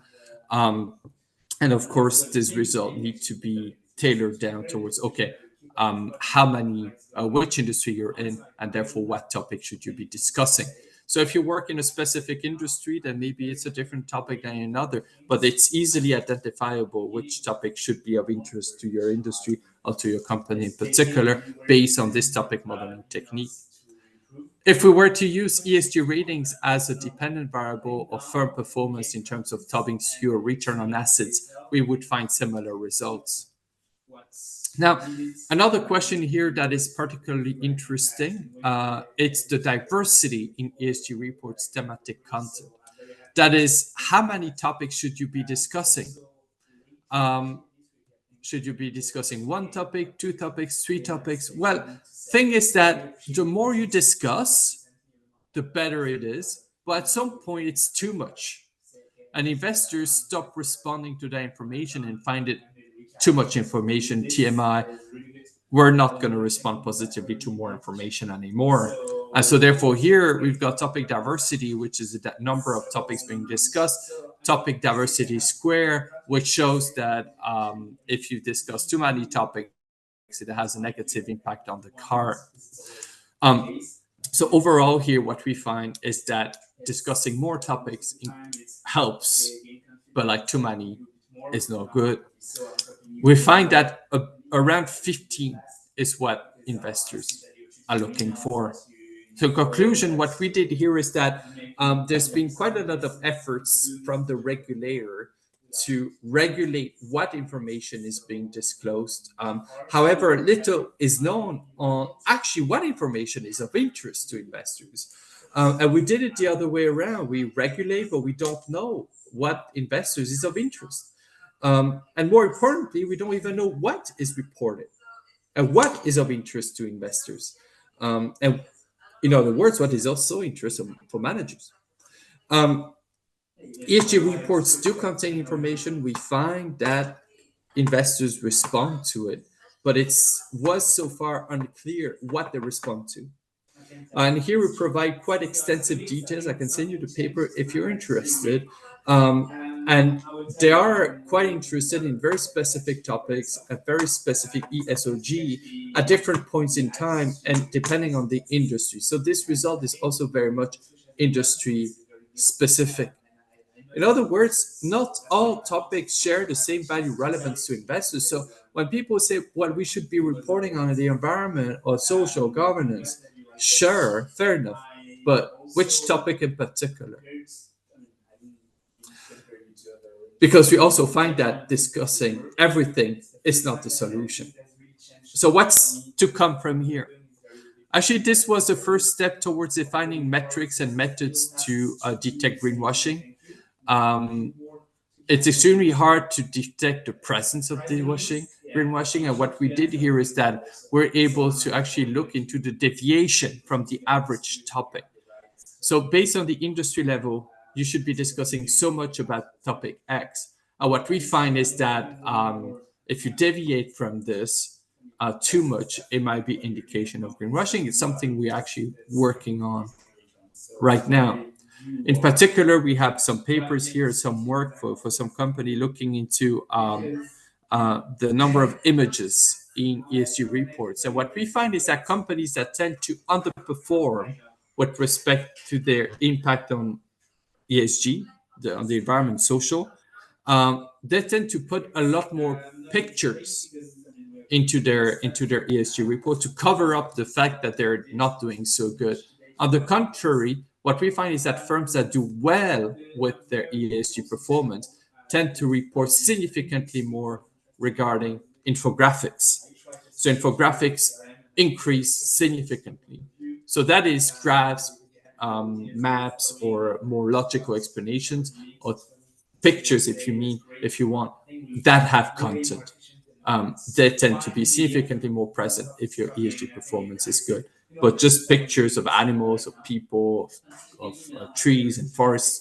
And of course, this result needs to be tailored down towards, okay, how many, which industry you're in, and therefore what topic should you be discussing. So if you work in a specific industry, then maybe it's a different topic than another, but it's easily identifiable which topic should be of interest to your industry or to your company in particular, based on this topic modeling technique. If we were to use ESG ratings as a dependent variable of firm performance in terms of Tobin's or return on assets, we would find similar results. Now, another question here that is particularly interesting, it's the diversity in ESG reports thematic content. That is, how many topics should you be discussing? Should you be discussing one topic, two topics, three topics? Well, thing is that the more you discuss, the better it is. But at some point, it's too much. And investors stop responding to that information and find it too much information, TMI. We're not going to respond positively to more information anymore. And so therefore here we've got topic diversity, which is that number of topics being discussed, topic diversity square, which shows that if you discuss too many topics, it has a negative impact on the car. So overall here, what we find is that discussing more topics helps, but like too many is not good. We find that around 15 is what investors are looking for. So conclusion, what we did here is that there's been quite a lot of efforts from the regulator to regulate what information is being disclosed. However, little is known on actually what information is of interest to investors. And we did it the other way around. We regulate, but we don't know what investors is of interest. And more importantly, we don't even know what is reported and what is of interest to investors. And in other words, what is also interesting for managers. ESG reports do contain information. We find that investors respond to it, but it was so far unclear what they respond to. And here we provide quite extensive details. I can send you the paper if you're interested. And they are quite interested in very specific topics, a very specific ESG at different points in time and depending on the industry. So this result is also very much industry specific. In other words, not all topics share the same value relevance to investors. So when people say, well, we should be reporting on the environment or social governance, sure, fair enough. But which topic in particular? Because we also find that discussing everything is not the solution. So what's to come from here? Actually, this was the first step towards defining metrics and methods to detect greenwashing. It's extremely hard to detect the presence of greenwashing. And what we did here is that we're able to actually look into the deviation from the average topic. So based on the industry level, you should be discussing so much about topic X. And what we find is that if you deviate from this too much, it might be indication of greenwashing. It's something we're actually working on right now. In particular, we have some papers here, some work for some company looking into the number of images in ESG reports. And what we find is that companies that tend to underperform with respect to their impact on ESG, on the environment, social, they tend to put a lot more pictures into their ESG report to cover up the fact that they're not doing so good. On the contrary, what we find is that firms that do well with their ESG performance tend to report significantly more regarding infographics. So infographics increase significantly. So that is graphs, maps, or more logical explanations, or pictures, if you want, that have content. They tend to be significantly more present if your ESG performance is good. But just pictures of animals, of people, of trees and forests,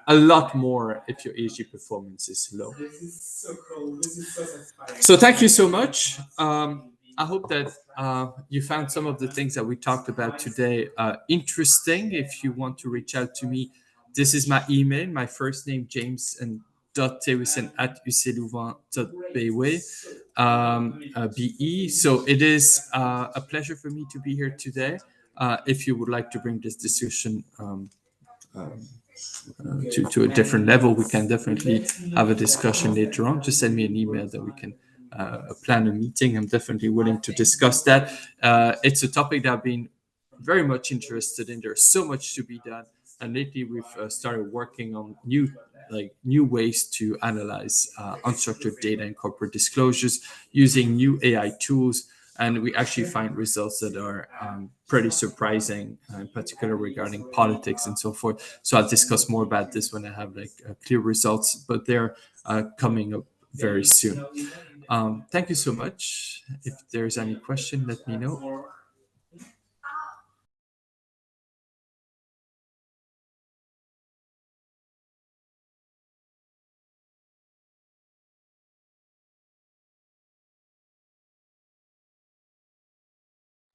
a lot more if your ESG performance is low. So thank you so much. I hope that you found some of the things that we talked about today interesting. If you want to reach out to me, this is my email, my first name, James, and .Thewissen at UCLouvain.be. So it is a pleasure for me to be here today. If you would like to bring this discussion to a different level, we can definitely have a discussion later on. Just send me an email that we can plan a meeting. I'm definitely willing to discuss that. It's a topic that I've been very much interested in. There's so much to be done. And lately we've started working on new ways to analyze unstructured data and corporate disclosures using new AI tools. And we actually find results that are pretty surprising, in particular regarding politics and so forth. So I'll discuss more about this when I have clear results, but they're coming up very soon. Thank you so much. If there's any question, let me know.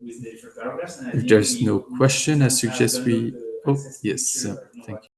If there's no question, I suggest we... Oh, yes. Thank you.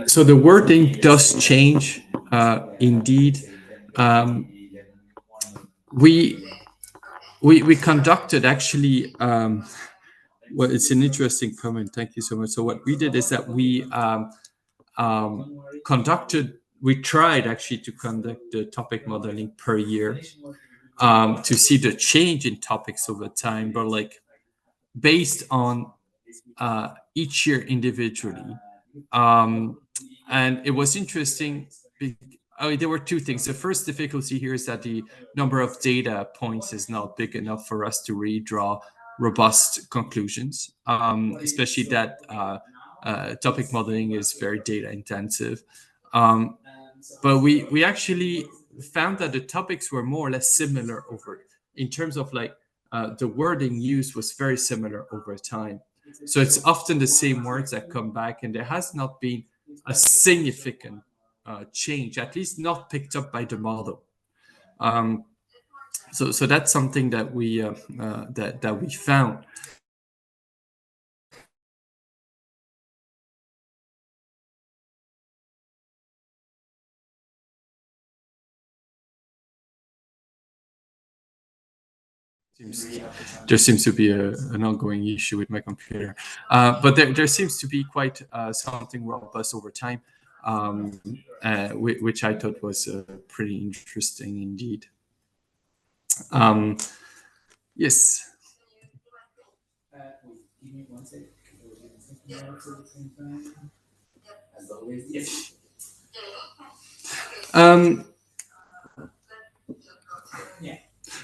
So the wording does change, indeed. We conducted actually. Well, it's an interesting comment. Thank you so much. So what we did is that we tried actually to conduct the topic modeling per year, to see the change in topics over time, but like based on each year individually. And it was interesting. There were two things. The first difficulty here is that the number of data points is not big enough for us to really draw robust conclusions, especially that topic modeling is very data intensive. But we actually found that the topics were more or less similar in terms of like the wording used was very similar over time. So it's often the same words that come back, and there has not been a significant change, at least not picked up by the model. So that's something that we that we found. There seems to be an ongoing issue with my computer, but there seems to be quite something robust over time, which I thought was pretty interesting indeed. Yes.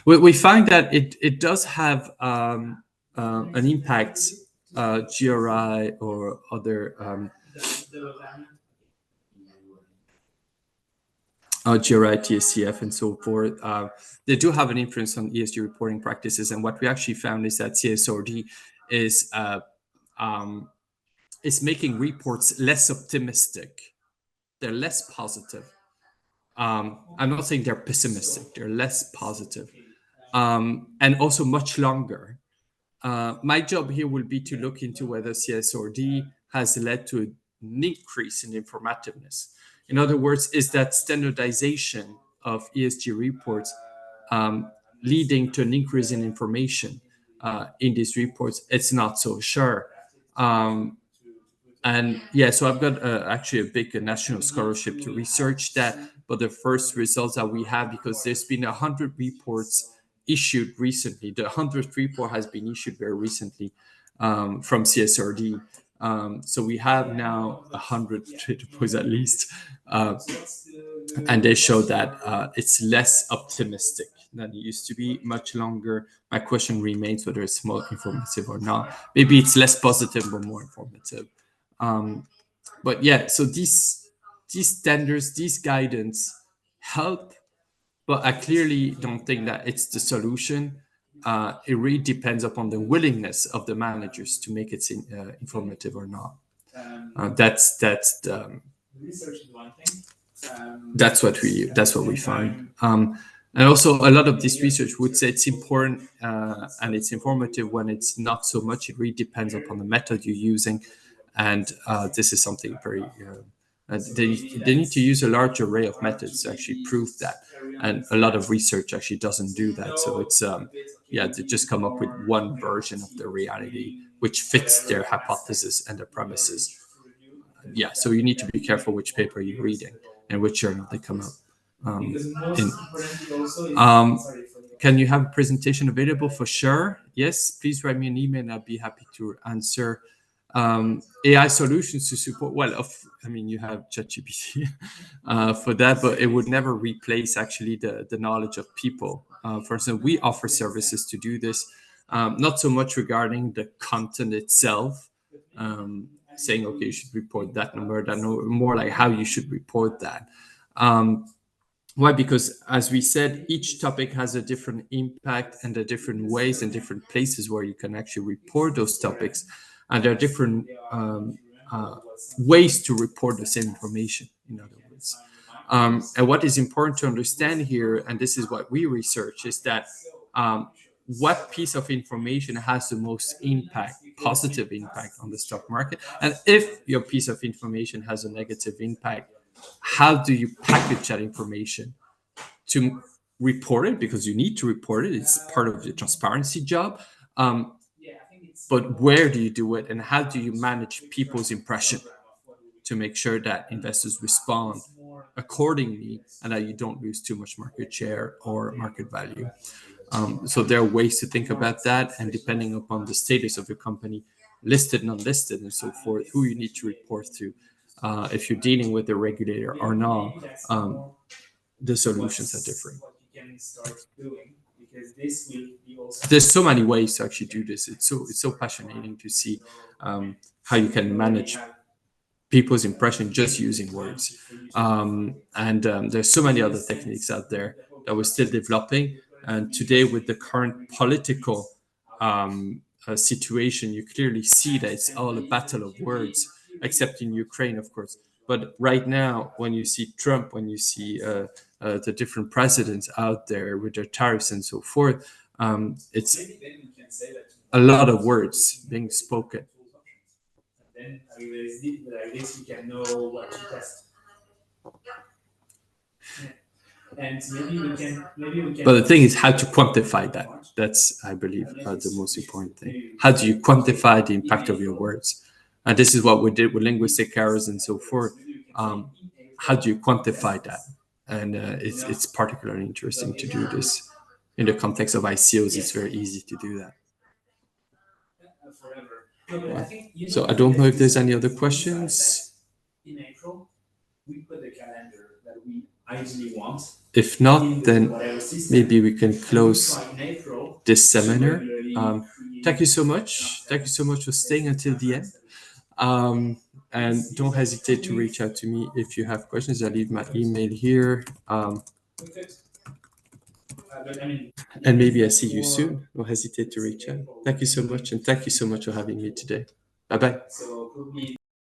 We find that it does have an impact, GRI or other GRI, TSCF, and so forth. They do have an influence on ESG reporting practices. And what we actually found is that CSRD is making reports less optimistic. They're less positive. I'm not saying they're pessimistic. They're less positive, and also much longer. My job here will be to look into whether CSRD has led to an increase in informativeness. In other words, is that standardization of ESG reports leading to an increase in information in these reports? It's not so sure. And yeah, so I've got actually a big national scholarship to research that. But the first results that we have, because there's been 100 reports issued recently. The 100th report has been issued very recently from CSRD. So we have now 100 reports at least. And they show that it's less optimistic than it used to be, much longer. My question remains whether it's more informative or not. Maybe it's less positive but more informative. But yeah, so these standards, these guidance help, but I clearly don't think that it's the solution. It really depends upon the willingness of the managers to make it informative or not. That's what we find. And also, a lot of this research would say it's important and it's informative when it's not so much. It really depends upon the method you're using. And this is something very, they need to use a large array of methods to actually prove that. And a lot of research actually doesn't do that. So it's, they just come up with one version of the reality, which fits their hypothesis and their premises. Yeah, so you need to be careful which paper you're reading and which journal they come up in. Can you have a presentation available? For sure. Yes, please write me an email and I'll be happy to answer. AI solutions to support, you have ChatGPT for that, but it would never replace actually the knowledge of people. For instance, we offer services to do this, not so much regarding the content itself, saying, okay, you should report that number, more like how you should report that. Why? Because as we said, each topic has a different impact and the different ways and different places where you can actually report those topics. And there are different ways to report the same information, in other words. And what is important to understand here, and this is what we research, is that what piece of information has the most impact positive impact on the stock market? And if your piece of information has a negative impact, how do you package that information to report it? Because you need to report it. It's part of your transparency job. But where do you do it, and how do you manage people's impression to make sure that investors respond accordingly and that you don't lose too much market share or market value? So there are ways to think about that, and depending upon the status of your company, listed, non-listed, and so forth, who you need to report to, if you're dealing with the regulator or not, the solutions are different. There's so many ways to actually do this. It's so fascinating to see how you can manage people's impression just using words. There's so many other techniques out there that we're still developing. And today, with the current political situation, you clearly see that it's all a battle of words, except in Ukraine, of course. But right now, when you see Trump, when you see the different presidents out there with their tariffs and so forth, it's a lot of words being spoken. Then like this, we can know what to test. And maybe we can. But the thing is how to quantify that. That's, I believe, the most important thing. How do you quantify the impact of your words? And this is what we did with linguistic errors and so forth. How do you quantify that? And it's particularly interesting to do this in the context of ICOs. It's very easy to do that. So I don't know if there's any other questions. In April, we put the calendar that we ideally want. If not, then maybe we can close this seminar. Thank you so much. Thank you so much for staying until the end. And don't hesitate to reach out to me if you have questions. I'll leave my email here. And maybe I see you soon. Don't hesitate to reach out. Thank you so much. And thank you so much for having me today. Bye-bye.